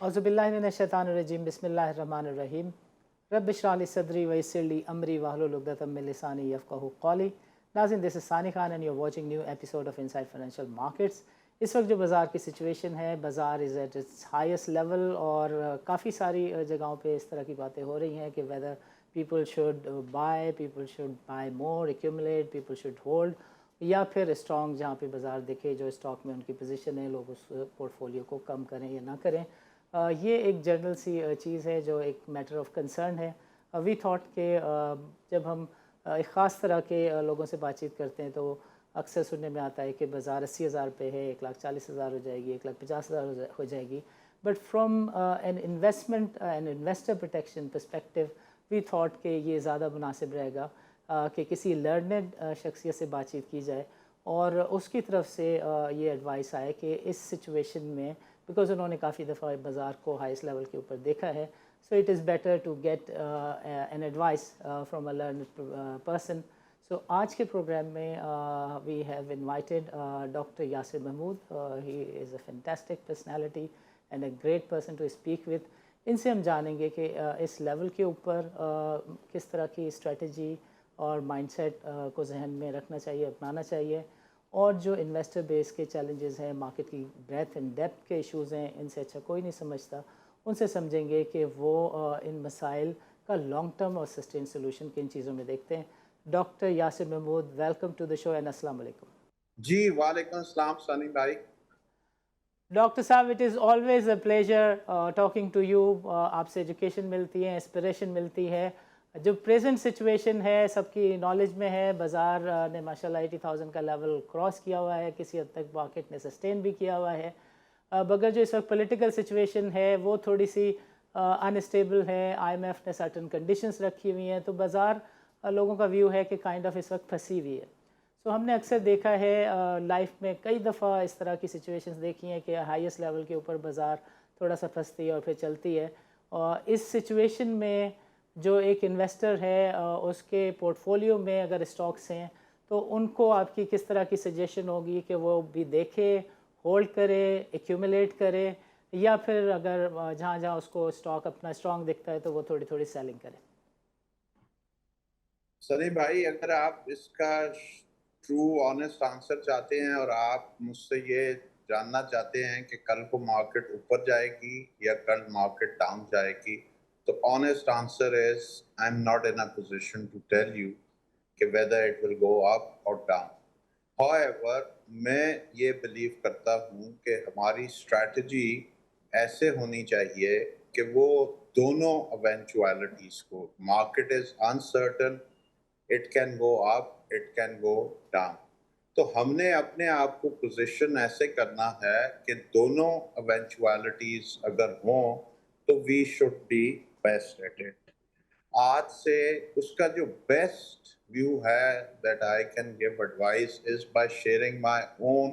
औज़ुबिल्लाहिमिनश्शैतानिर्रजीम बिस्मिल्लाहिर्रहमानिर्रहीम रब्बि इश्रह ली सदरी वयस्सिर ली अमरी वाहलुल उक़दतम मिन लिसानी यफ़क़हू क़ौली। नाज़रीन, this is Sani Khan and you are watching new episode of inside financial markets. इस वक्त जो बाज़ार की सिचुएशन है, बाज़ार is at its highest level और काफ़ी सारी जगहों पे इस तरह की बातें हो रही हैं कि whether people should buy, people should buy more, accumulate, people should hold, या फिर स्ट्रॉन्ग जहाँ पे बाज़ार दिखे जो स्टॉक में उनकी पोजीशन है लोग उस पोर्टफोलियो को कम करें या ना करें। ये एक जनरल सी चीज़ है जो एक मैटर ऑफ कंसर्न है। वी थॉट के जब हम एक ख़ास तरह के लोगों से बातचीत करते हैं तो अक्सर सुनने में आता है कि बाज़ार 80,000 पे है, 1,40,000 हो जाएगी, 1,50,000 हो जाएगी। But from an investment an investor protection perspective we thought कि ये ज़्यादा मुनासिब रहेगा कि किसी लर्नड शख्सियत से बातचीत की जाए और उसकी तरफ से ये एडवाइस आए कि इस सिचुएशन में, बिकॉज उन्होंने काफ़ी दफ़ा बाज़ार को हाईएस्ट लेवल के ऊपर देखा है, so it is better to get an advice from a learned person. So आज के प्रोग्राम में we have invited doctor Yasir Mahmood. He is a fantastic personality and a great person to speak with. इनसे हम जानेंगे कि इस लेवल के ऊपर किस तरह की स्ट्रेटजी और माइंडसेट को जहन में रखना चाहिए, अपनाना चाहिए, और जो इन्वेस्टर बेस के चैलेंजेस हैं, मार्केट की ब्रेथ एंड डेप्थ के इश्यूज़ हैं, इनसे अच्छा कोई नहीं समझता। उनसे समझेंगे कि वो इन मसाइल का लॉन्ग टर्म और सस्टेन सोल्यूशन किन चीज़ों में देखते हैं। Doctor Yasir Mahmood, welcome to the show and अस्सलाम वालेकुम। जी वालेकुम सलाम सनी भाई। डॉक्टर साहब, it is always a pleasure talking to you. आपसे एजुकेशन मिलती है, इंस्पिरेशन मिलती है। जो प्रेजेंट सिचुएशन है सबकी नॉलेज में है, बाज़ार ने माशाल्लाह 80,000 का लेवल क्रॉस किया हुआ है, किसी हद तक मार्केट ने सस्टेन भी किया हुआ है। मगर जो इस वक्त पॉलिटिकल सिचुएशन है वो थोड़ी सी अनस्टेबल है। IMF ने सर्टन कंडीशंस रखी हुई हैं, तो बाज़ार लोगों का व्यू है कि काइंड ऑफ इस वक्त फंसी हुई है। सो हमने अक्सर देखा है लाइफ में कई दफ़ा इस तरह की सिचुएशंस देखी हैं कि हाईएस्ट लेवल के ऊपर बाज़ार थोड़ा सा फंसती है और फिर चलती है। और इस सिचुएशन में जो एक इन्वेस्टर है उसके पोर्टफोलियो में अगर स्टॉक्स हैं तो उनको आपकी किस तरह की सजेशन होगी कि वो भी देखे, होल्ड करे, एक्यूमुलेट करे, या फिर अगर जहाँ जहाँ उसको स्टॉक अपना स्ट्रॉन्ग दिखता है तो वो थोड़ी थोड़ी सेलिंग करे? सनी भाई, अगर आप इसका ट्रू ऑनेस्ट आंसर चाहते हैं और आप मुझसे ये जानना चाहते हैं कि कल को मार्केट ऊपर जाएगी या कल मार्केट डाउन जाएगी, तो honest answer is I am not in a position to tell you कि whether it will go up और डाउन। However, मैं ये बिलीव करता हूँ कि हमारी स्ट्रैटेजी ऐसे होनी चाहिए कि वो दोनों इवेंचुअलिटीज को, market is uncertain, it can go up, it can go down, तो हमने अपने आप को पोजीशन ऐसे करना है कि दोनों इवेंचुअलिटीज अगर हों तो we should be best at it. आज से उसका जो बेस्ट व्यू है that I can give advice is by sharing my own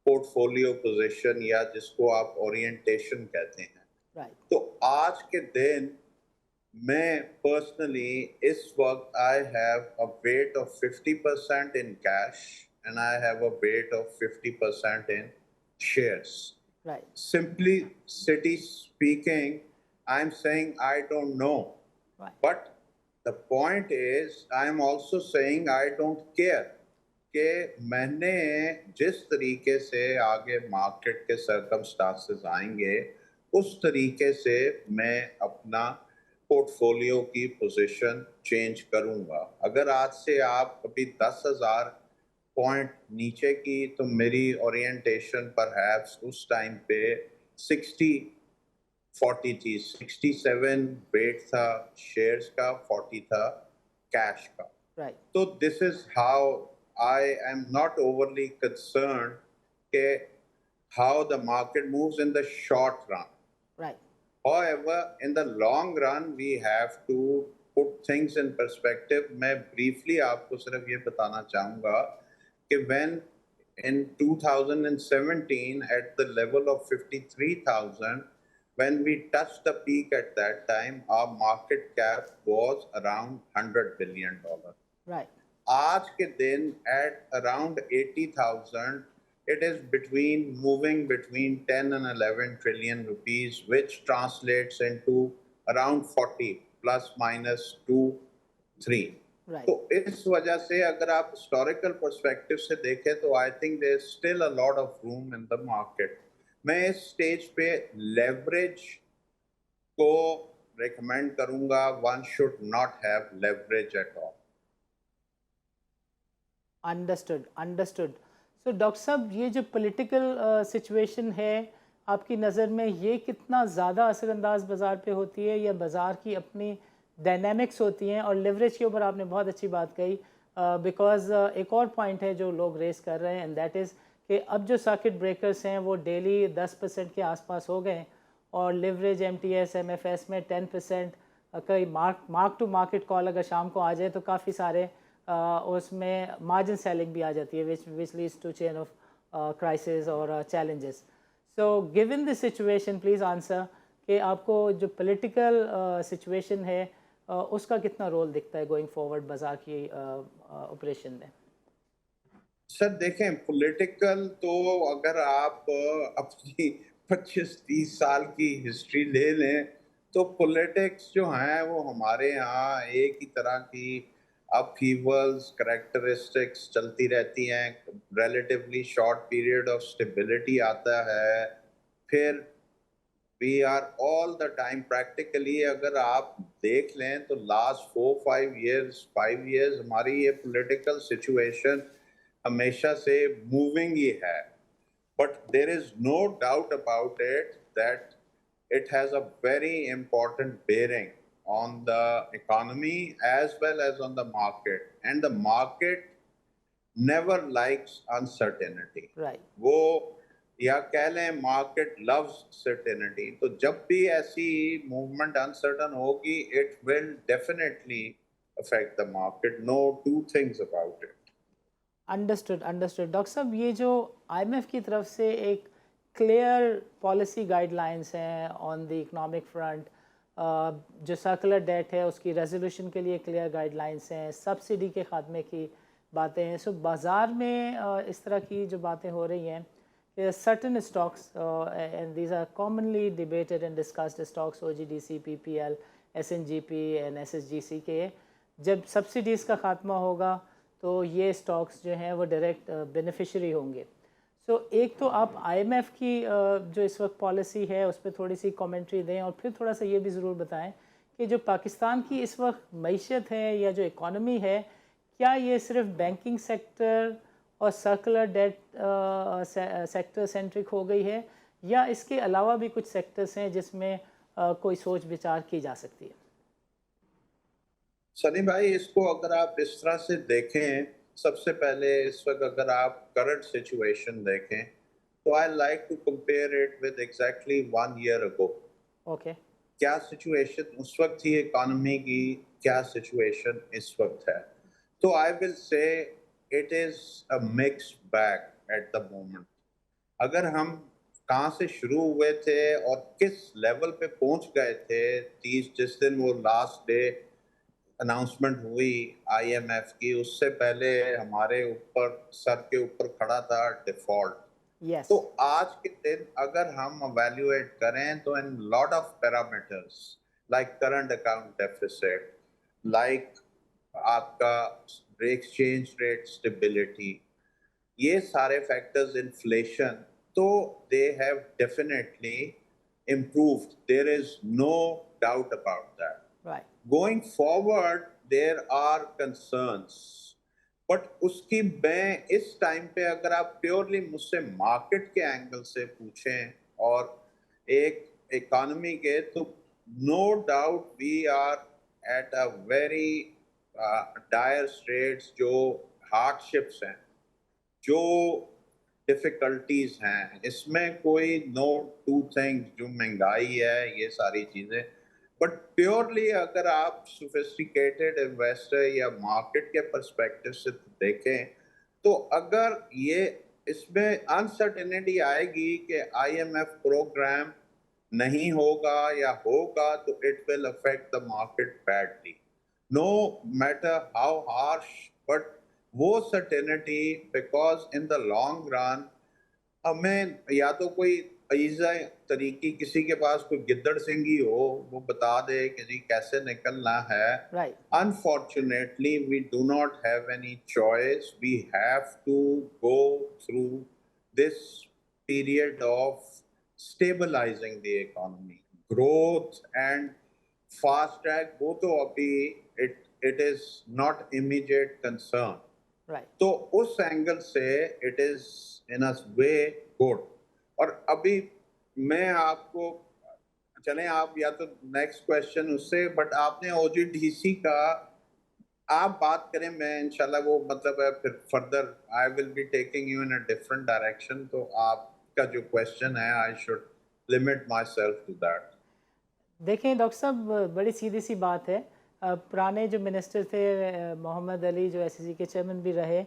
portfolio position, या जिसको आप ओरिएंटेशन कहते हैं। राइट। तो आज के दिन मैं पर्सनली इस वक्त I have a weight of 50% in cash and I have a weight of 50% in shares. Right. Simply city speaking, I'm saying I don't know. Right. But the point is, I'm also saying I don't care कि मैंने जिस तरीके से आगे market के circumstances आएंगे उस तरीके से मैं अपना पोर्टफोलियो की पोजीशन चेंज करूंगा। अगर आज से आप कभी 10,000 पॉइंट नीचे की, तो मेरी ओरिएंटेशन पर उस टाइम पे 60-40 थी। 67 वेट था शेयर्स का, 40 था कैश का। राइट। तो this is how I am not overly concern के how the market moves in the short run. Right. However, in the long run, we have to put things in perspective. मैं briefly आपको सिर्फ ये बताना चाहूँगा कि when in 2017 at the level of 53,000, when we touched the peak at that time, our market cap was around $100 billion. Right. आज के दिन at around 80,000, it is moving between 10 and 11 trillion rupees, which translates into around 40 plus minus 2, 3. Right. तो इस वजह से अगर आप historical perspective से देखें तो I think there is still a lot of room in the market. मैं इस स्टेज पे लेवरेज को रिकमेंड करूंगा. One should not have leverage at all. Understood. So doctor साहब, ये जो पॉलिटिकल सिचुएशन है, आपकी नज़र में ये कितना ज़्यादा असरअंदाज बाज़ार पे होती है या बाज़ार की अपनी डायनामिक्स होती हैं? और लेवरेज के ऊपर आपने बहुत अच्छी बात कही, बिकॉज़ एक और पॉइंट है जो लोग रेस कर रहे हैं, एंड दैट इज़ कि अब जो सर्किट ब्रेकर्स हैं वो डेली 10% के आसपास हो गए, और लिवरेज MTS MFS में 10%, कई मार्क टू मार्केट कॉल अगर शाम को आ जाए तो काफ़ी सारे उसमें मार्जिन सेलिंग भी आ जाती है, which leads to chain of crisis और challenges. So given this situation, please answer कि आपको जो पॉलिटिकल सिचुएशन है उसका कितना रोल दिखता है गोइंग फॉरवर्ड बाज़ार की ऑपरेशन में? सर देखें, पॉलिटिकल तो अगर आप अपनी 25-30 साल की हिस्ट्री ले लें तो पॉलिटिक्स जो हैं वो हमारे यहाँ एक ही तरह की अपहीवल्स, करेक्टरिस्टिक्स चलती रहती हैं. Relatively short period of stability आता है, फिर we are all the time practically अगर आप देख लें तो लास्ट 4-5 years हमारी ये पॉलिटिकल सिचुएशन हमेशा से मूविंग ही है. But there is no doubt about it that it has a very important bearing on the economy as well as on the market. And the market never likes uncertainty. Right. वो या कह लें market loves certainty. तो जब भी ऐसी movement uncertain होगी, it will definitely affect the market. No two things about it. Understood. Doctor साहब, ये जो IMF की तरफ से एक क्लियर पॉलिसी गाइडलाइंस हैं ऑन द इकोनॉमिक फ्रंट, जो सर्कुलर डेट है उसकी रेजोल्यूशन के लिए क्लियर गाइडलाइंस हैं, सब्सिडी के खात्मे की बातें हैं. सो बाज़ार में इस तरह की जो बातें हो रही हैं कि certain stocks, and these are commonly debated and discussed stocks, OGDC, PPL, SNGP and SSGC के, जब सब्सिडीज़ का खात्मा होगा तो ये स्टॉक्स जो हैं वो डायरेक्ट बेनिफिशरी होंगे. सो एक तो आप IMF की जो इस वक्त पॉलिसी है उस पर थोड़ी सी कमेंट्री दें, और फिर थोड़ा सा ये भी ज़रूर बताएं कि जो पाकिस्तान की इस वक्त मईशत है या जो इकॉनमी है, क्या ये सिर्फ बैंकिंग सेक्टर और सर्कुलर डेट सेक्टर सेंट्रिक हो गई है, या इसके अलावा भी कुछ सेक्टर्स हैं जिसमें कोई सोच विचार की जा सकती है? सनी भाई, इसको अगर आप इस तरह से देखें, सबसे पहले इस वक्त अगर आप करंट सिचुएशन देखें तो I like to compare it with exactly 1 year ago. Okay. क्या सिचुएशन उस वक्त थी इकोनॉमी की, क्या सिचुएशन इस वक्त है. तो I will say it is a mixed bag at the moment. अगर हम कहाँ से शुरू हुए थे और किस लेवल पे पहुंच गए थे, जिस दिन वो लास्ट डे अनाउंसमेंट हुई IMF की, उससे पहले हमारे ऊपर सर के ऊपर खड़ा था डिफॉल्ट. यस. तो आज के दिन अगर हम अवेल्युएट करें तो in lot of parameters like current account deficit, like आपका एक्सचेंज रेट स्टेबिलिटी, ये सारे फैक्टर्स, इन्फ्लेशन, तो they have definitely improved. There is no doubt about that. Right. Going forward, there are concerns. But उसकी मैं इस time पे अगर आप प्योरली मुझसे मार्केट के एंगल से पूछें और एक इकोनॉमी के, तो no doubt we are at a very dire states. जो हार्डशिप्स हैं, जो डिफिकल्टीज हैं, इसमें कोई नो टू थिंग्स, जो महंगाई है, ये सारी चीजें. बट प्योरली अगर आप सोफिस्टिकेटेड इन्वेस्टर या मार्केट के पर्सपेक्टिव से देखें तो अगर ये इसमें अनसर्टेनिटी आएगी कि IMF प्रोग्राम नहीं होगा या होगा तो it will affect the market badly, no matter how harsh. But वो certainty, because in the long run हमें या तो कोई अजीजा तरीकी किसी के पास कोई गिद्दड़ सिंगी हो, वो बता दे कि जी कैसे निकलना है. Right. Unfortunately, we do not have any choice. We have to go through this period of stabilizing the economy. Growth and fast track, both अभी it is not immediate concern. Right. तो उस एंगल से it is in a way good. और अभी मैं आपको, चलें आप या तो नेक्स्ट क्वेश्चन उससे, बट आपने ओजीडीसी का आप बात करें, मैं इंशाल्लाह वो मतलब है फिर further I will be taking you in a different direction. तो आपका जो क्वेश्चन है I should limit myself to that. देखें डॉक्टर साहब, बड़ी सीधी सी बात है. पुराने जो मिनिस्टर थे, मोहम्मद अली जो एसईसी के चेयरमैन भी रहे,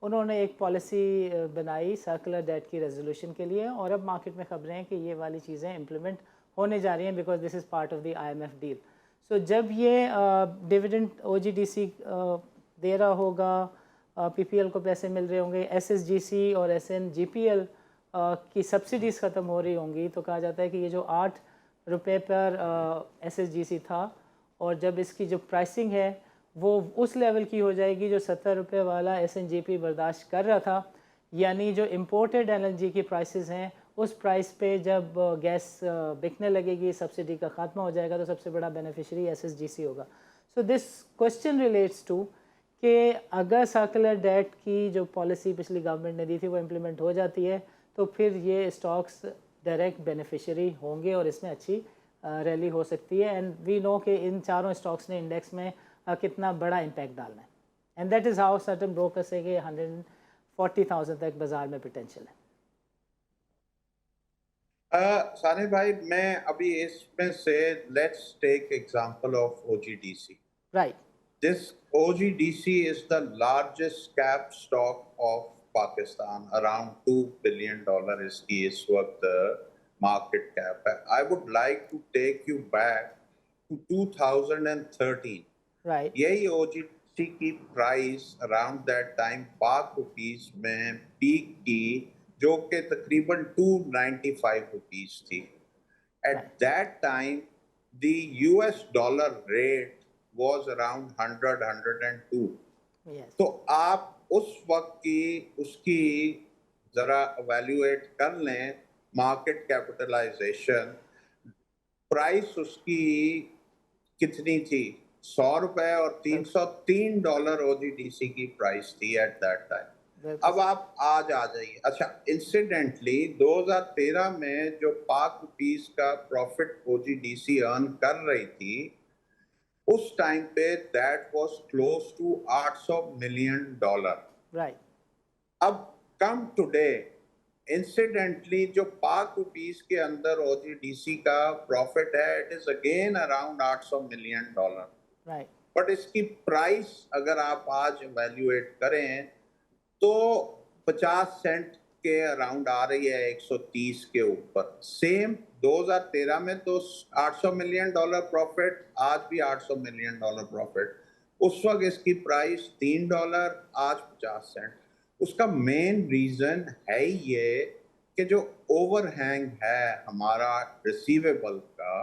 उन्होंने एक पॉलिसी बनाई सर्कुलर डेट की रेजोल्यूशन के लिए, और अब मार्केट में खबरें हैं कि ये वाली चीज़ें इम्प्लीमेंट होने जा रही हैं because this is part of the IMF deal. So जब ये डिविडेंड ओजीडीसी दे रहा होगा, पीपीएल को पैसे मिल रहे होंगे, एसएसजीसी और एसएनजीपीएल की सब्सिडीज़ ख़त्म हो रही होंगी, तो कहा जाता है कि ये जो ₹8 पर एसएसजीसी था, और जब इसकी जो प्राइसिंग है वो उस लेवल की हो जाएगी जो ₹70 वाला एसएनजीपी बर्दाश्त कर रहा था, यानी जो इम्पोर्टेड एलएनजी की प्राइसेस हैं उस प्राइस पे जब गैस बिकने लगेगी, सब्सिडी का ख़त्म हो जाएगा, तो सबसे बड़ा बेनिफिशियरी एसएसजीसी होगा. So this question relates to कि अगर सर्कुलर डेट की जो पॉलिसी पिछली गवर्नमेंट ने दी थी वो इम्प्लीमेंट हो जाती है, तो फिर ये स्टॉक्स डायरेक्ट बेनिफिशियरी होंगे और इसमें अच्छी रैली हो सकती है. एंड वी नो कि इन चारों स्टॉक्स ने इंडेक्स में कितना बड़ा इम्पैक्ट डालना है. And that is how certain brokers है कि 140,000 तक बाजार में पोटेंशियल है. सानिब भाई, मैं अभी इसमें से let's take example of OGDC. Right. This OGDC is the largest cap stock of Pakistan. Around $2 billion is की इस वक्त market cap है. I would like to take you back to 2013. Right. यही OGDC की प्राइस around that time ₹5 में peak की, जो कि तकरीबन ₹295 थी. At that time, the US dollar rate was around 102. Yes. तो आप उस वक्त की उसकी जरा evaluate कर लें मार्केट कैपिटलाइजेशन, प्राइस उसकी कितनी थी? ₹100 और $303 ओजीडीसी की प्राइस थी एट दैट टाइम. अब आप आज आ जाइए. अच्छा, इंसिडेंटली 2013 में जो ₹5 का प्रॉफिट ओजीडीसी अर्न कर रही थी, उस टाइम पे that was close to $800 million. Right. अब कम टुडे, इंसिडेंटली जो ₹5 के अंदर ओजीडीसी का प्रॉफिट है, it is again around $800 million. Right. But इसकी प्राइस अगर आप आज इवैल्यूएट करें तो 50 सेंट के अराउंड आ रही है, 130 के ऊपर. सेम 2013 में तो $800 मिलियन प्रॉफिट, आज भी $800 मिलियन प्रॉफिट. उस वक्त इसकी प्राइस $3, आज 50 सेंट. उसका मेन रीजन है ये कि जो ओवरहैंग है हमारा रिसीवेबल का,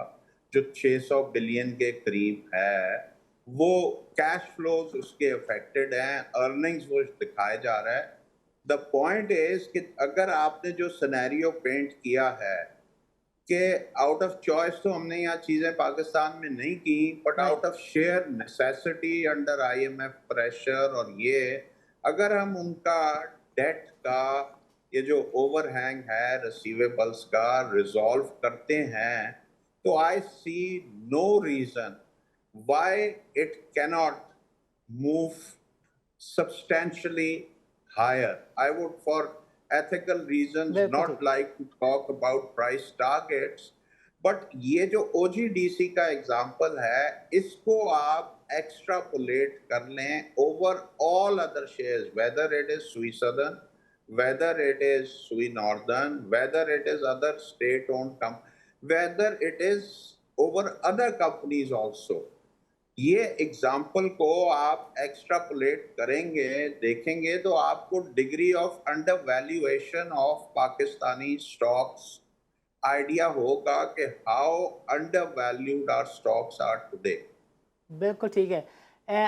जो 600 बिलियन के करीब है, वो कैश फ्लोज उसके अफेक्टेड हैं, अर्निंग्स वो दिखाया जा रहा है. द पॉइंट इज कि अगर आपने जो सिनेरियो पेंट किया है कि आउट ऑफ चॉइस, तो हमने यहाँ चीज़ें पाकिस्तान में नहीं की, but out of share necessity under IMF pressure, और ये अगर हम उनका डेट का ये जो ओवरहैंग है रिसीवेबल्स का रिजॉल्व करते हैं, तो I see no reason why it cannot move substantially higher. I would, for ethical reasons, not like to talk about price targets, but ये जो OGDC का एग्जाम्पल है, इसको आप extrapolate कर लें over all other shares, whether it is Sui Southern, whether it is Sui Northern, whether it is other state-owned companies, whether it is over other companies also. یہ example کو آپ extrapolate کریں گے دیکھیں گے تو آپ کو degree of undervaluation of Pakistani stocks idea ہوگا کہ how undervalued are stocks are today. بالکل ٹھیک ہے.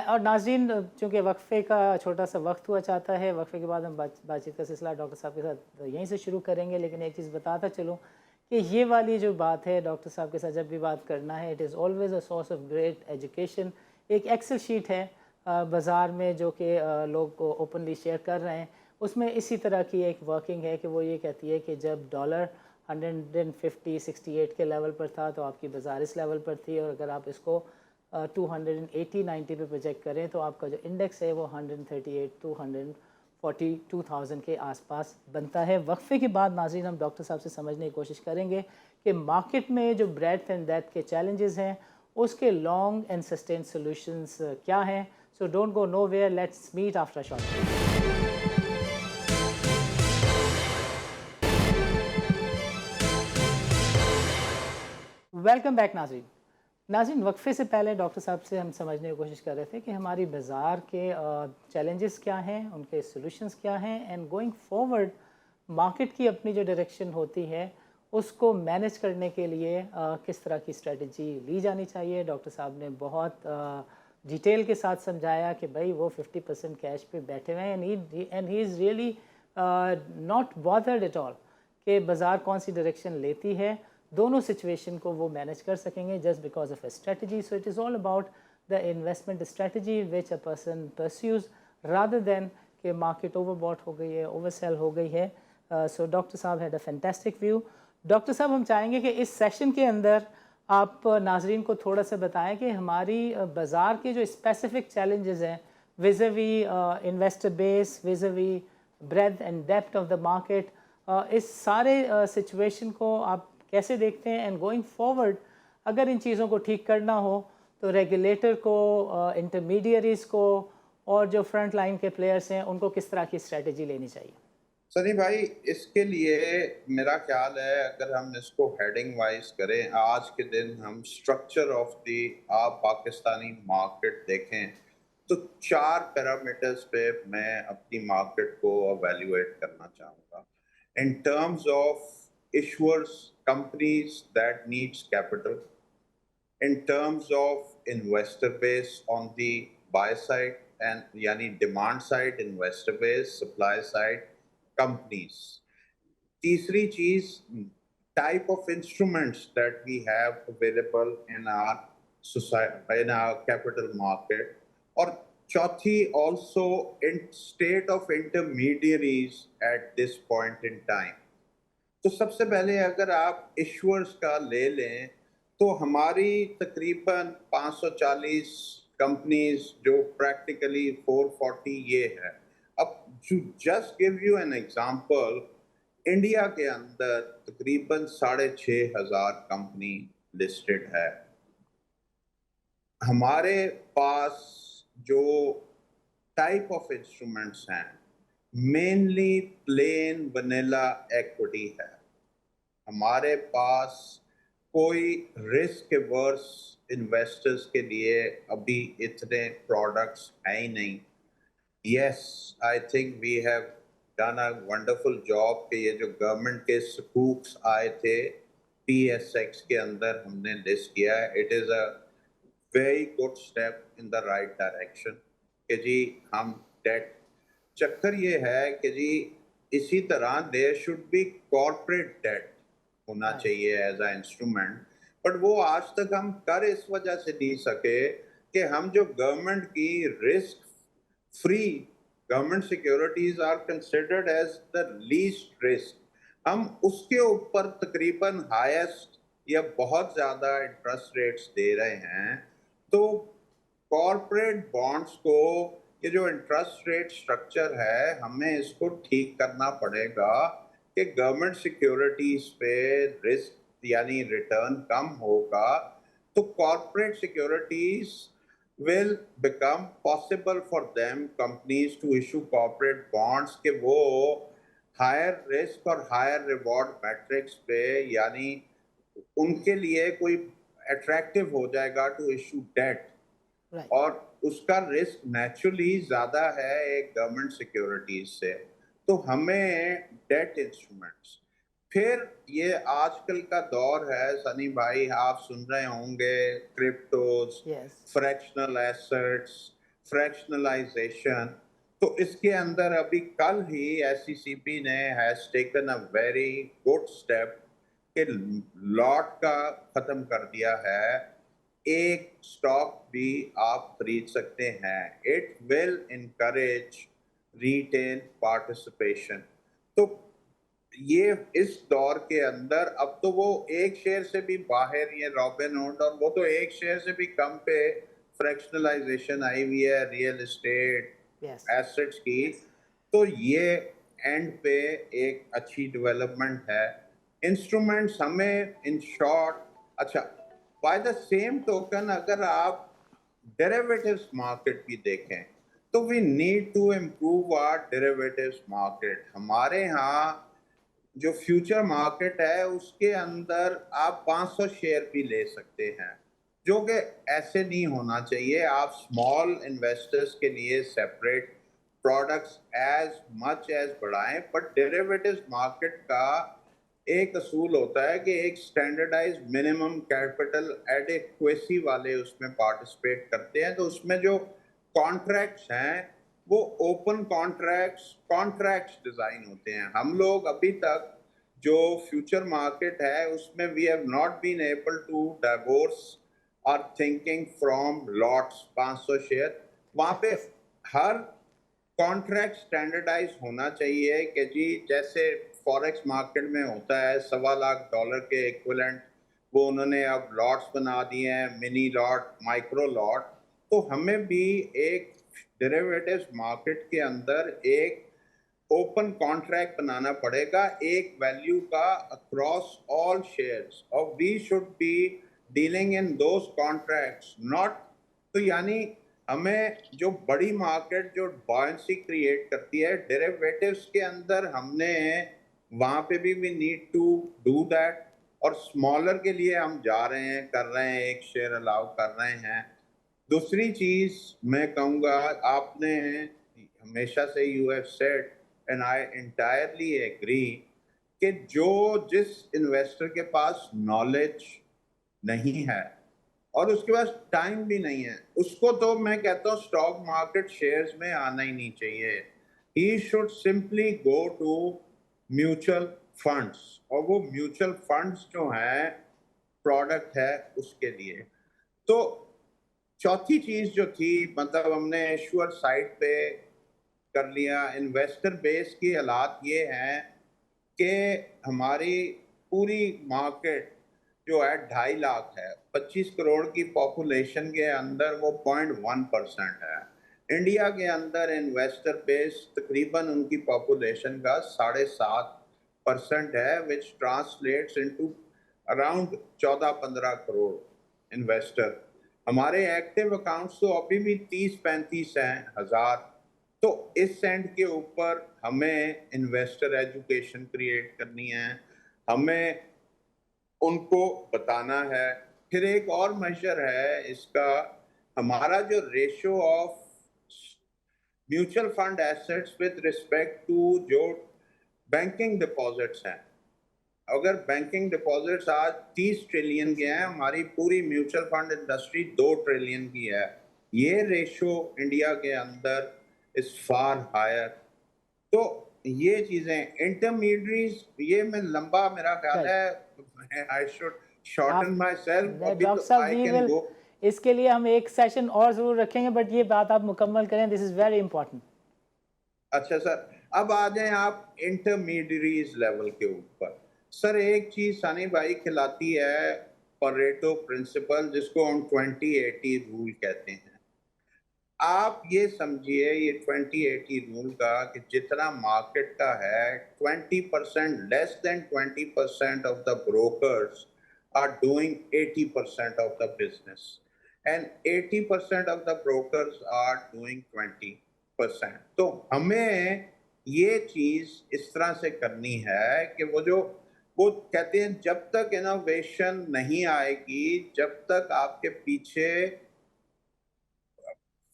اور ناظرین چونکہ وقفے کا چھوٹا سا وقت ہوا چاہتا ہے، وقفے کے بعد ہم بات چیت کا سلسلہ ڈاکٹر صاحب کے ساتھ یہیں سے شروع کریں گے، لیکن ایک چیز بتاتا چلوں کہ یہ والی جو بات ہے ڈاکٹر صاحب کے ساتھ جب بھی بات کرنا ہے، it is always a source of great education. ایک ایکسل شیٹ ہے بازار میں جو کہ لوگ اوپنلی شیئر کر رہے ہیں، اس میں اسی طرح کی ایک ورکنگ ہے کہ وہ یہ کہتی ہے کہ جب ڈالر 150-68 کے لیول پر تھا تو آپ کی بازار اس لیول پر تھی، اور اگر آپ اس کو 280-90 پہ پروجیکٹ کریں تو آپ کا جو انڈیکس ہے وہ 138-242,000 کے آس پاس بنتا ہے. وقفے کے بعد ناظرین ہم ڈاکٹر صاحب سے سمجھنے کی کوشش کریں گے کہ مارکیٹ میں جو بریڈتھ اینڈ ڈیپتھ کے چیلنجز ہیں اس کے لانگ اینڈ سسٹین سولوشنز کیا ہیں. So don't go nowhere, let's meet after short. Welcome back ناظرین وقفے سے پہلے ڈاکٹر صاحب سے ہم سمجھنے کی کوشش کر رہے تھے کہ ہماری بازار کے چیلنجز کیا ہیں، ان کے سولوشنز کیا ہیں، اینڈ گوئنگ فارورڈ مارکیٹ کی اپنی جو ڈائریکشن ہوتی ہے اس کو مینیج کرنے کے لیے کس طرح کی اسٹریٹجی لی جانی چاہیے. ڈاکٹر صاحب نے بہت ڈیٹیل کے ساتھ سمجھایا کہ بھائی وہ 50% کیش پہ بیٹھے ہوئے ہیں and he is really not bothered at all کہ بازار کون سی ڈائریکشن لیتی ہے. دونوں سچویشن کو وہ مینیج کر سکیں گے just because of a strategy. So it is all about the investment strategy which a person perceives rather than کہ مارکیٹ اوور باٹ ہو گئی ہے، اوور سیل ہو گئی ہے. سو ڈاکٹر صاحب had a fantastic view. Doctor صاحب ہم چاہیں گے کہ اس سیشن کے اندر آپ ناظرین کو تھوڑا سا بتائیں کہ ہماری بازار کے جو اسپیسیفک چیلنجز ہیں vis a vis investor base, vis a vis breadth and depth of the market, اس سارے سچویشن کو آپ کیسے دیکھتے ہیں، اینڈ گوئنگ فارورڈ اگر ان چیزوں کو ٹھیک کرنا ہو تو ریگولیٹر کو، انٹرمیڈیریز کو، اور جو فرنٹ لائن کے پلیئرس ہیں ان کو کس طرح کی اسٹریٹجی لینی چاہیے؟ سنی بھائی اس کے لیے میرا خیال ہے اگر ہم اس کو ہیڈنگ وائز کریں، آج کے دن ہم structure of the Pakistani market دیکھیں تو 4 پیرامیٹرز پہ میں اپنی مارکیٹ کو ایویلیویٹ کرنا چاہوں گا. In terms of issuers, companies that needs capital, in terms of investor base on the buy side and yani demand side investor base, supply side companies. Teesri cheez, type of instruments that we have available in our society, in our capital market, or chauthi also in state of intermediaries at this point in time. تو سب سے پہلے اگر آپ ایشورز کا لے لیں تو ہماری تقریباً 540 کمپنیز جو پریکٹیکلی 440 یہ ہے. اب just give you an example, India کے اندر تقریباً 6,500 کمپنی لسٹڈ ہے. ہمارے پاس جو ٹائپ آف انسٹرومنٹس ہیں مینلی پلین ونیلا ایکوٹی ہے. ہمارے پاس کوئی رسک ایورس انویسٹرز کے لیے ابھی اتنے پروڈکٹس ہیں ہی نہیں. Yes I think we have done a wonderful job کہ یہ جو گورنمنٹ کے سکوکس آئے تھے پی ایس ایکس کے اندر ہم نے لسٹ کیا ہے. It is a very good step in the right direction کہ جی ہم ڈیٹ. چکر یہ ہے کہ جی اسی طرح there should be corporate debt ہونا چاہیے ایز اے انسٹرومنٹ، بٹ وہ آج تک ہم کر اس وجہ سے نہیں سکے کہ ہم جو گورنمنٹ کی risk free government securities are considered as the least risk, ہم اس کے اوپر تقریباً ہائیسٹ یا بہت زیادہ انٹرسٹ ریٹس دے رہے ہیں. تو کارپوریٹ بانڈس کو یہ جو انٹرسٹ ریٹ سٹرکچر ہے ہمیں اس کو ٹھیک کرنا پڑے گا کہ گورنمنٹ سیکیورٹیز پہ رسک یعنی ریٹرن کم ہوگا تو corporate securities will become possible for them companies to issue corporate bonds کہ وہ higher risk اور higher reward metrics پہ یعنی ان کے لیے کوئی attractive ہو جائے گا to issue debt. Right. اور اس کا رسک نیچرلی زیادہ ہے ایک گورنمنٹ سیکیورٹیز سے. تو ہمیں ڈیٹ انسٹرومنٹس، پھر یہ آج کل کا دور ہے سنی بھائی، آپ سن رہے ہوں گے cryptos, Yes. Fractional assets, fractionalisation. تو اس کے اندر ابھی کل ہی ایس سی سی پی نے has taken a very good step کہ لاٹ کا ختم کر دیا ہے. ایک اسٹاک بھی آپ خرید سکتے ہیں. It will encourage retail participation. تو یہ اس دور کے اندر اب تو وہ ایک شیئر سے بھی باہر، یہ رابن ہوڈ، اور وہ تو ایک شیئر سے بھی کم پہ فریکشنلائزیشن آئی ہوئی ہے ریئل اسٹیٹ Yes. ایسٹس کی. تو یہ اینڈ پہ ایک اچھی ڈیولپمنٹ ہے. انسٹرومنٹس ہمیں ان شارٹ، اچھا بائی دا سیم ٹوکن اگر آپ ڈیریویٹیوز مارکیٹ بھی دیکھیں تو we need to improve our derivatives market. ہمارے ہاں جو فیوچر مارکیٹ ہے اس کے اندر آپ 500 شیئر بھی لے سکتے ہیں، جو کہ ایسے نہیں ہونا چاہیے. آپ اسمال انویسٹرز کے لیے separate products as much as بڑھائیں. بٹ ڈیریویٹیوز مارکیٹ کا ایک اصول ہوتا ہے کہ ایک اسٹینڈرڈائز منیمم کیپٹل ایڈیکویسی والے اس میں پارٹیسپیٹ کرتے ہیں. تو اس میں جو کانٹریکٹس ہیں وہ اوپن کانٹریکٹس ڈیزائن ہوتے ہیں. ہم لوگ ابھی تک جو فیوچر مارکیٹ ہے اس میں we have not been able to divorce our thinking from lots 500 share. وہاں پہ ہر کانٹریکٹ اسٹینڈرڈائز ہونا چاہیے کہ جی جیسے فوریکس مارکیٹ میں ہوتا ہے $1.25 کے ایکویلنٹ، وہ انہوں نے اب لاٹس بنا دیے ہیں، منی لاٹ، مائکرو لاٹ. تو ہمیں بھی ایک ڈیریویٹیوز مارکیٹ کے اندر ایک اوپن کانٹریکٹ بنانا پڑے گا ایک ویلیو کا اکراس آل شیئرز، اور we should be dealing in those contracts not. تو یعنی ہمیں جو بڑی مارکیٹ جو بائنسی کریٹ کرتی ہے ڈیریویٹیوز کے اندر، ہم نے وہاں پہ بھی we need to do that. اور اسمالر کے لیے ہم جا رہے ہیں، کر رہے ہیں، ایک شیئر الاؤ کر رہے ہیں. دوسری چیز میں کہوں گا، آپ نے ہمیشہ سے you have said and I entirely agree کہ جو جس انویسٹر کے پاس نالج نہیں ہے اور اس کے پاس ٹائم بھی نہیں ہے، اس کو تو میں کہتا ہوں اسٹاک مارکیٹ شیئرز میں آنا ہی نہیں چاہیے. He should simply go to mutual funds, اور وہ میوچل فنڈس جو ہیں پروڈکٹ ہے اس کے لیے. تو چوتھی چیز جو تھی، مطلب ہم نے ایشور سائٹ پہ کر لیا. انویسٹر بیس کی حالات یہ ہیں کہ ہماری پوری مارکیٹ جو ہے 2.5 لاکھ ہے، 25 کروڑ کی پاپولیشن کے اندر وہ 0.1% ہے. انڈیا کے اندر انویسٹر بیس تقریباً ان کی پاپولیشن کا 7.5% ہے، which translates into around 14-15 crore investor. ہمارے ایکٹیو اکاؤنٹس تو ابھی بھی 30-35 ہیں ہزار. تو اس اینڈ کے اوپر ہمیں انویسٹر ایجوکیشن کریٹ کرنی ہے، ہمیں ان کو بتانا ہے. پھر ایک اور میجر ہے اس کا، ہمارا جو ratio of mutual fund assets with respect to جو بینکنگ ڈپازٹس ہیں. اگر بینکنگ ڈپازٹس آج 30 ٹریلین کے ہیں، ہماری پوری میوچل فنڈ انڈسٹری 2 ٹریلین کی ہے. یہ ریشو انڈیا کے اندر is far higher. تو یہ چیزیں انٹرمیڈیٹریز، یہ میں لمبا میرا خیال ہے I should shorten myself. ابھی ڈاکٹر تو صاحب I we can will, go. اس کے لیے ہم ایک سیشن اور ضرور رکھیں گے، بٹ یہ بات آپ مکمل کریں، دس از ویری امپورٹنٹ. اچھا سر، اب آ جائیں آپ انٹرمیڈیٹریز لیول کے اوپر. سر ایک چیز ثانی بھائی کھلاتی ہے پریٹو پرنسپل، جس کو ہم 20-80 رول کہتے ہیں. آپ یہ سمجھیے یہ 20-80 رول کا کہ جتنا مارکیٹ کا ہے 20%، less than 20% of the brokers are doing 80% of the business, and 80% of the brokers are doing 20%. تو ہمیں یہ چیز اس طرح سے کرنی ہے کہ وہ کہتے ہیں جب تک انوویشن نہیں آئے گی، جب تک آپ کے پیچھے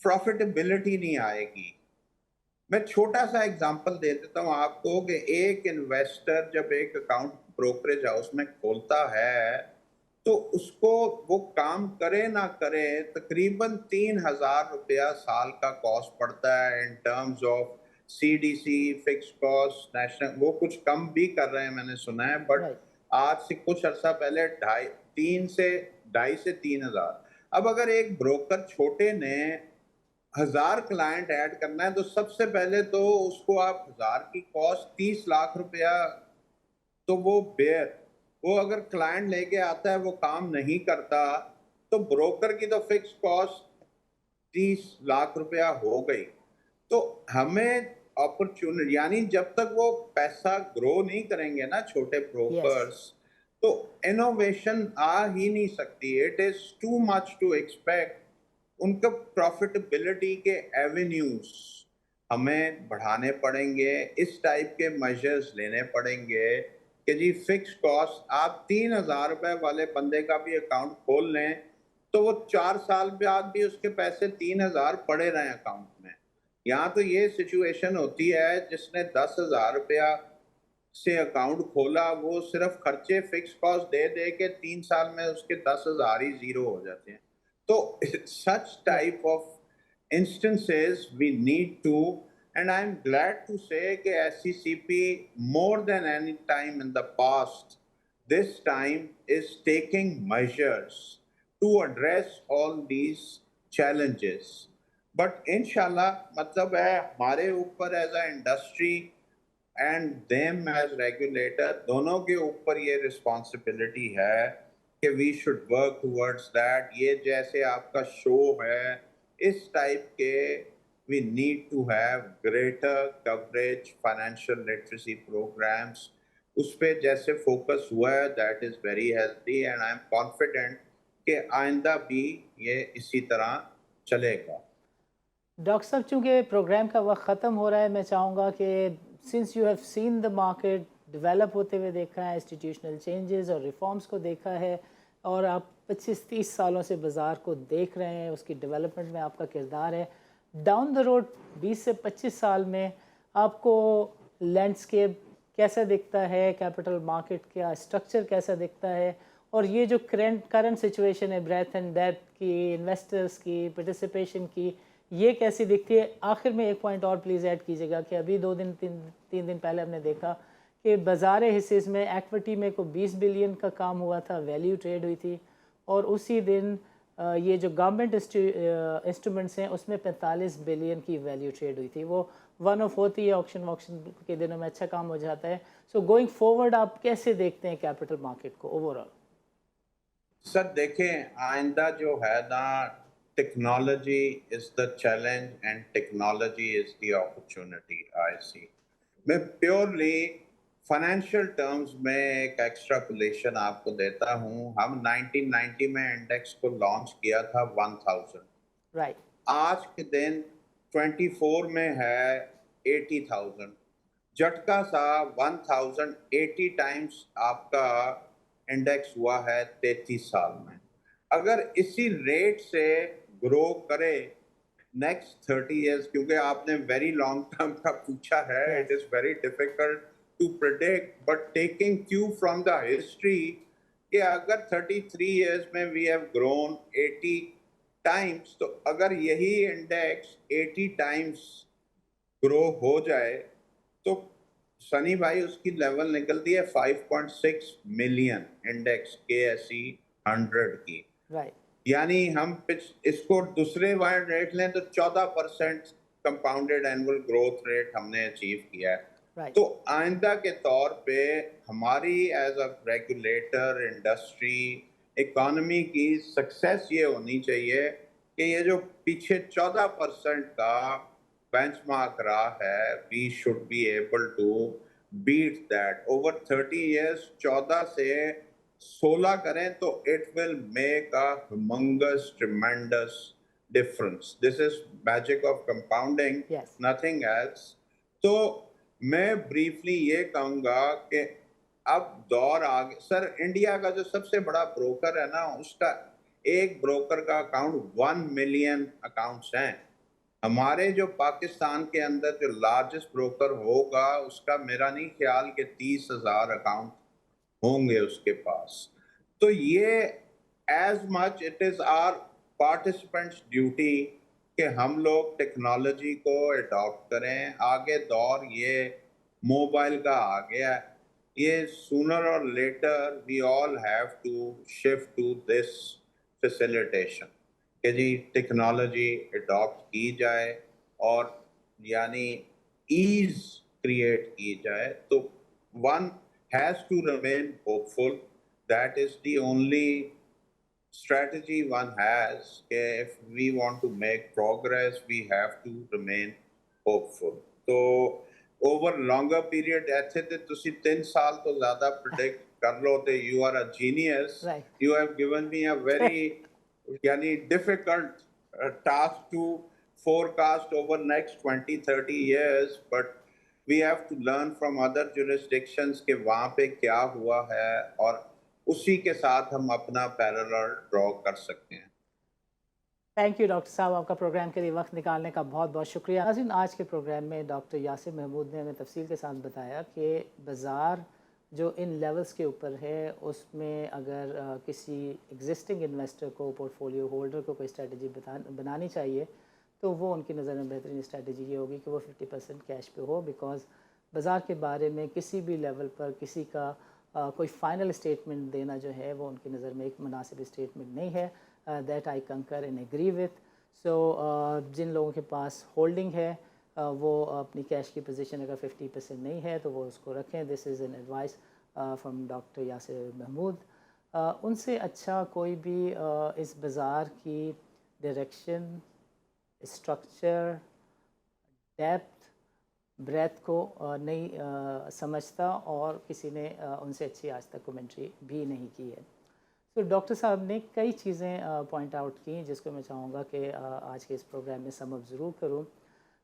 प्रॉफिटेबिलिटी नहीं आएगी। मैं छोटा सा एग्जांपल दे देता हूँ आपको कि एक इन्वेस्टर जब एक अकाउंट ब्रोकरेज हाउस में खोलता है तो उसको वो काम करे ना करे तकरीबन 3,000 रुपया साल का कॉस्ट पड़ता है इन terms of CDC, fix cost, national, वो कुछ कम भी कर रहे हैं मैंने सुना है, बट राइट, आज से कुछ अर्सा पहले 2,500 से 3,000। अब अगर एक ब्रोकर छोटे ने 1,000 क्लाइंट ऐड करना है तो सबसे पहले तो उसको आप 1,000 की कॉस्ट 30 लाख रुपया, तो वो अगर क्लाइंट लेके आता है वो काम नहीं करता तो ब्रोकर की तो फिक्स कॉस्ट 30 लाख रुपया हो गई। तो हमें अपॉर्चुनिटी, यानी जब तक वो पैसा ग्रो नहीं करेंगे ना छोटे यस, ब्रोकर्स, तो इनोवेशन आ ही नहीं सकती। It is too much to expect. उनका प्रॉफिटेबिलिटी के एवेन्यूज हमें बढ़ाने पड़ेंगे, इस टाइप के मेजर्स लेने पड़ेंगे कि जी फिक्स कॉस्ट आप 3,000 रुपए वाले बंदे का भी अकाउंट खोल लें तो वो 4 साल बाद भी उसके पैसे 3,000 पड़े रहें अकाउंट में। यहाँ तो ये सिचुएशन होती है जिसने 10,000 रुपया से अकाउंट खोला वो सिर्फ खर्चे फिक्स कॉस्ट दे दे के 3 साल में उसके 10,000 ही जीरो हो जाते हैं। तो such yes, type of instances we need to, and I'm glad to say कि SCCP more than any time in the past, this time is taking measures to address all these challenges. But inshallah मतलब है हमारे ऊपर as a industry and them as regulator दोनों के ऊपर ये responsibility है कि we should work towards that. ये जैसे आपका शो है इस टाइप के we need to have greater coverage financial literacy programmes, उस पे जैसे फोकस हुआ है that is very healthy and I am confident कि आइंदा भी ये इसी तरह चलेगा। डॉक्टर साहब, चूँकि प्रोग्राम का वक्त ख़त्म हो रहा है, मैं चाहूँगा कि since you have seen the market develop होते हुए देखा है, इंस्टीट्यूशनल चेंजेस और रिफॉर्म्स को देखा है, और आप 25-30 सालों से बाज़ार को देख रहे हैं, उसकी डेवलपमेंट में आपका किरदार है। डाउन द रोड 20 से 25 साल में आपको लैंडस्केप कैसा दिखता है, कैपिटल मार्केट का स्ट्रक्चर कैसा दिखता है, और ये जो करंट सिचुएशन है ब्रेथ एंड डेप्थ की, इन्वेस्टर्स की, पार्टिसिपेशन की, ये कैसी दिखती है? आखिर में एक पॉइंट और प्लीज़ ऐड कीजिएगा कि अभी 3 दिन पहले हमने देखा कि बाज़ार हिस्सेस में इक्विटी में को 20 बिलियन का काम हुआ था, वैल्यू ट्रेड हुई थी, और उसी दिन ये जो गवर्नमेंट इंस्ट्रूमेंट्स हैं उसमें 45 बिलियन की वैल्यू ट्रेड हुई थी। वो वन ऑफ होती है, ऑक्शन के दिनों में अच्छा काम हो जाता है। सो गोइंग फॉरवर्ड आप कैसे देखते हैं कैपिटल मार्केट को ओवरऑल? सर देखें आइंदा जो है ना, technology is the challenge and technology is the opportunity I see. मैं प्योरली फाइनेंशियल टर्म्स में एक एक्स्ट्रापोलेशन आपको देता हूँ। हम 1990 में इंडेक्स को लॉन्च किया था 1000, राइट, आज के दिन 24 में है 80,000। झटका सा 1080 टाइम्स आपका इंडेक्स हुआ है 33 साल में। अगर इसी रेट से ग्रो करे नेक्स्ट 30 इयर्स, क्योंकि आपने वेरी लॉन्ग टर्म का पूछा है, it yes, is very difficult to predict, but taking cue from the history कि अगर 33 इयर्स में वी हैव ग्रोन 80 टाइम्स, तो अगर यही इंडेक्स 80 टाइम्स ग्रो हो जाए तो सनी भाई उसकी लेवल निकलती है 5.6 मिलियन इंडेक्स के एस.ई. 100 की। राइट, यानी हम इसको दूसरे वाले रेट लें तो 14% कंपाउंडेड एनुअल ग्रोथ रेट हमने अचीव किया है। राइट, तो आइंदा के तौर पे हमारी as a regulator, industry, economy की सक्सेस ये होनी चाहिए कि ये जो पीछे 14% का बेंचमार्क रहा है, we should be able to beat that over 30 years. 14 से 16 करें तो it will make a humongous tremendous difference. This is magic of compounding, yes, nothing else. तो मैं ब्रीफली ये कहूंगा कि अब दौर आ गया सर। इंडिया का जो सबसे बड़ा ब्रोकर है ना, उसका एक ब्रोकर का अकाउंट 1 मिलियन अकाउंट्स हैं। हमारे जो पाकिस्तान के अंदर जो लार्जेस्ट ब्रोकर होगा उसका मेरा नहीं ख्याल कि 30,000 अकाउंट होंगे उसके पास। तो ये as much it is our participants duty कि हम लोग टेक्नोलॉजी को अडॉप्ट करें। आगे दौर ये मोबाइल का आ गया है, ये सूनर और later we all have to shift to this facilitation कि जी टेक्नोलॉजी अडॉप्ट की जाए और यानी ईज क्रिएट की जाए। तो one has to remain hopeful. That is the only strategy one has. If we want to make progress, we have to remain hopeful. So over longer period, ऐसे तो तुसी 3 साल तो ज़्यादा predict कर लो तो you are a genius. Right. You have given me a very यानी difficult task to forecast over next 20-30 years, but we have to learn from other jurisdictions कि वहाँ पे क्या हुआ है और उसी के साथ हम अपना पैरेलल ड्रॉ कर सकते हैं। थैंक यू डॉक्टर साहब, आपका प्रोग्राम के लिए वक्त निकालने का बहुत बहुत शुक्रिया। नाज़रीन, आज के प्रोग्राम में डॉक्टर यासिर महमूद ने हमें तफसील के साथ बताया कि बाज़ार जो इन लेवल्स के ऊपर है उसमें अगर किसी एग्जिस्टिंग इन्वेस्टर को, पोर्टफोलियो होल्डर को कोई स्ट्रेटजी बनानी चाहिए तो वो उनकी नज़र में बेहतरीन स्ट्रेटजी ये होगी कि वो 50% कैश पे हो, बिकॉज़ बाज़ार के बारे में किसी भी लेवल पर किसी का कोई फ़ाइनल स्टेटमेंट देना जो है वो उनकी नज़र में एक मुनासिब स्टेटमेंट नहीं है। दैट आई कंकर एंड एग्री विथ। सो जिन लोगों के पास होल्डिंग है वो अपनी कैश की पोजीशन अगर 50% नहीं है तो वो उसको रखें। This is an advice from doctor Yasir Mahmood. उनसे अच्छा कोई भी इस बाज़ार की डायरेक्शन, स्ट्रक्चर, डेप्थ, ब्रेथ को नहीं समझता और किसी ने उनसे अच्छी आज तक कमेंट्री भी नहीं की है। तो डॉक्टर साहब ने कई चीज़ें पॉइंट आउट की जिसको मैं चाहूँगा कि आज के इस प्रोग्राम में सम अप ज़रूर करूँ।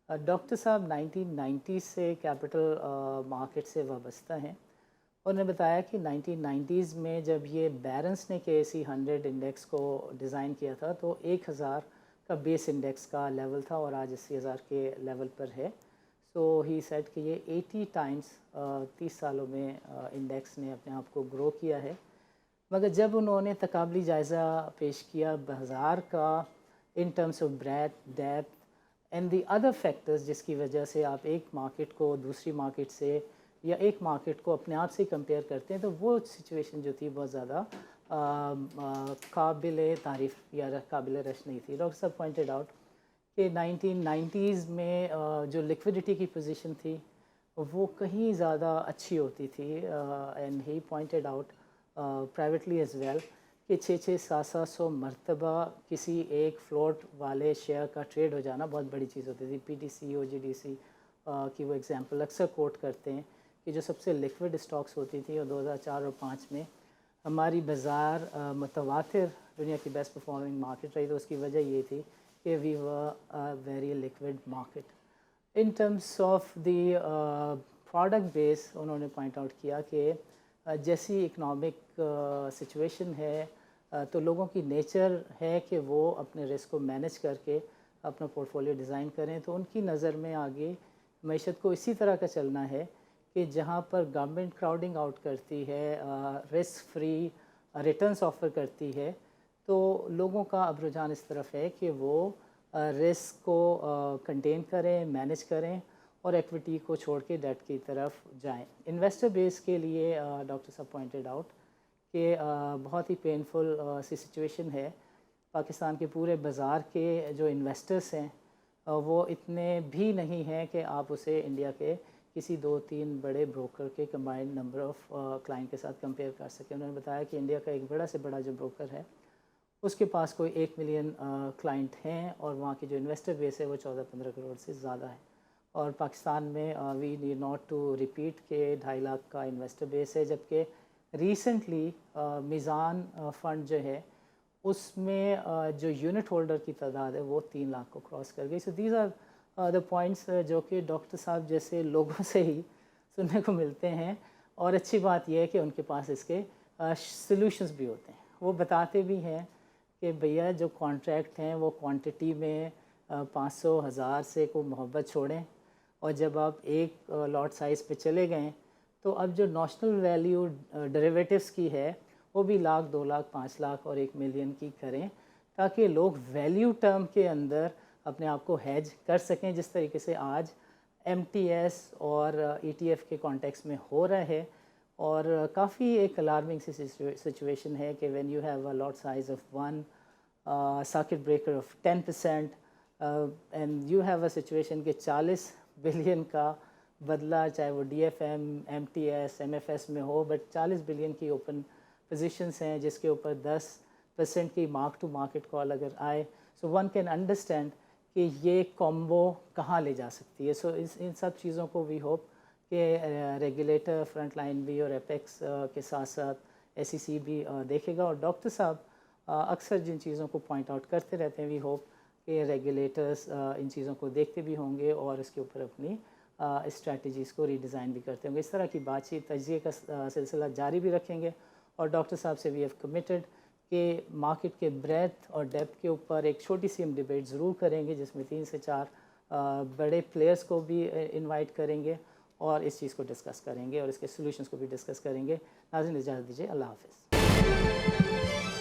डॉक्टर साहब 1990 से कैपिटल मार्केट से वाबस्ता हैं। उन्होंने बताया कि 1990s में जब ये बैरन्स ने KSE 100 इंडेक्स को डिज़ाइन किया था तो 1000 का बेस इंडेक्स का लेवल था और आज 80,000 के लेवल पर है। सो ही सेड कि ये 80 टाइम्स 30 सालों में इंडेक्स ने अपने आप को ग्रो किया है। मगर जब उन्होंने तकाबली जायज़ा पेश किया बाज़ार का in terms of breadth, depth and the other factors जिसकी वजह से आप एक मार्केट को दूसरी मार्केट से या एक मार्केट को अपने आप से कंपेयर करते हैं, तो वो सिचुएशन जो थी बहुत ज़्यादा काबिल तारीफ़ या काबिल रश नहीं थी। डॉक्टर साहब पॉइंटेड आउट कि 1990s में जो लिक्विडिटी की पोजीशन थी वो कहीं ज़्यादा अच्छी होती थी। And he pointed out privately as well कि 600-700 मरतबा किसी एक फ्लोट वाले शेयर का ट्रेड हो जाना बहुत बड़ी चीज़ होती थी। PTC, OGDC की वो एग्जांपल अक्सर कोट करते हैं कि जो सबसे लिक्विड स्टॉक्स होती थी और 2004 और 5 में हमारी बाज़ार मुतवातिर दुनिया की बेस्ट परफॉर्मिंग मार्केट रही। तो उसकी वजह ये थी कि we were a very liquid market. In terms of the product base उन्होंने पॉइंट आउट किया कि जैसी इकनॉमिक सिचुएशन है तो लोगों की नेचर है कि वो अपने रिस्क को मैनेज करके अपना पोर्टफोलियो डिज़ाइन करें। तो उनकी नज़र में आगे मईशत को इसी तरह का चलना है कि जहाँ पर गवर्नमेंट क्राउडिंग आउट करती है, रिस्क फ्री रिटर्न्स ऑफ़र करती है, तो लोगों का अब रुझान इस तरफ है कि वो रिस्क को कंटेन करें, मैनेज करें और एक्विटी को छोड़ के डेट की तरफ जाएं। इन्वेस्टर बेस के लिए डॉक्टर साहब पॉइंटेड आउट कि बहुत ही पेनफुल सी सिचुएशन है। पाकिस्तान के पूरे बाज़ार के जो इन्वेस्टर्स हैं वो इतने भी नहीं हैं कि आप उसे इंडिया के किसी 2-3 बड़े ब्रोकर के कंबाइंड नंबर ऑफ़ क्लाइंट के साथ कंपेयर कर सकें। उन्होंने बताया कि इंडिया का एक बड़ा से बड़ा जो ब्रोकर है उसके पास कोई 1 मिलियन क्लाइंट हैं और वहाँ की जो इन्वेस्टर बेस है वो 14-15 करोड़ से ज़्यादा है। और पाकिस्तान में we need not to repeat के 2.5 लाख का इन्वेस्टर बेस है, जबकि रिसेंटली मीज़ान फ़ंड जो है उसमें जो यूनिट होल्डर की तादाद है वो 3 लाख को क्रॉस कर गई। So these are the points जो कि डॉक्टर साहब जैसे लोगों से ही सुनने को मिलते हैं और अच्छी बात यह है कि उनके पास इसके सॉल्यूशंस भी होते हैं। वो बताते भी हैं कि भैया जो कॉन्ट्रैक्ट हैं वो क्वांटिटी में 500,000 से को मोहब्बत छोड़ें, और जब आप एक लॉट साइज़ पे चले गए तो अब जो नॉशनल वैल्यू डेरिवेटिव्स की है वो भी लाख, 2 लाख, 5 लाख और 1 मिलियन की करें, ताकि लोग वैल्यू टर्म के अंदर अपने आप को हेज कर सकें, जिस तरीके से आज MTS और ETF के कॉन्टेक्स्ट में हो रहा है। और काफ़ी एक अलार्मिंग सी सिचुएशन है कि when you have a lot size of 1 circuit breaker of 10% and you have a situation कि 40 बिलियन का बदला, चाहे वो DFM, MTS, MFS में हो, बट 40 बिलियन की ओपन पोजीशंस हैं जिसके ऊपर 10% की मार्क टू मार्केट कॉल अगर आए, सो वन कैन अंडरस्टैंड कि ये कॉम्बो कहाँ ले जा सकती है। सो इन सब चीज़ों को वी होप कि रेगुलेटर, फ्रंट लाइन भी और एपेक्स के साथ साथ SEC भी देखेगा। और डॉक्टर साहब अक्सर जिन चीज़ों को पॉइंट आउट करते रहते हैं, वी होप कि रेगुलेटर्स इन चीज़ों को देखते भी होंगे और इसके ऊपर अपनी स्ट्रैटेजीज़ को रीडिज़ाइन भी करते होंगे। इस तरह की बातचीत, तज्ज़िये का सिलसिला जारी भी रखेंगे। और डॉक्टर साहब से वी हैव कमिटेड कि मार्केट के ब्रेथ और डेप्थ के ऊपर एक छोटी सी हम डिबेट ज़रूर करेंगे, जिसमें 3 से 4 बड़े प्लेयर्स को भी इनवाइट करेंगे और इस चीज़ को डिस्कस करेंगे और इसके सॉल्यूशंस को भी डिस्कस करेंगे। नाज़रीन, इजाज़त दीजिए, अल्लाह हाफ़िज़।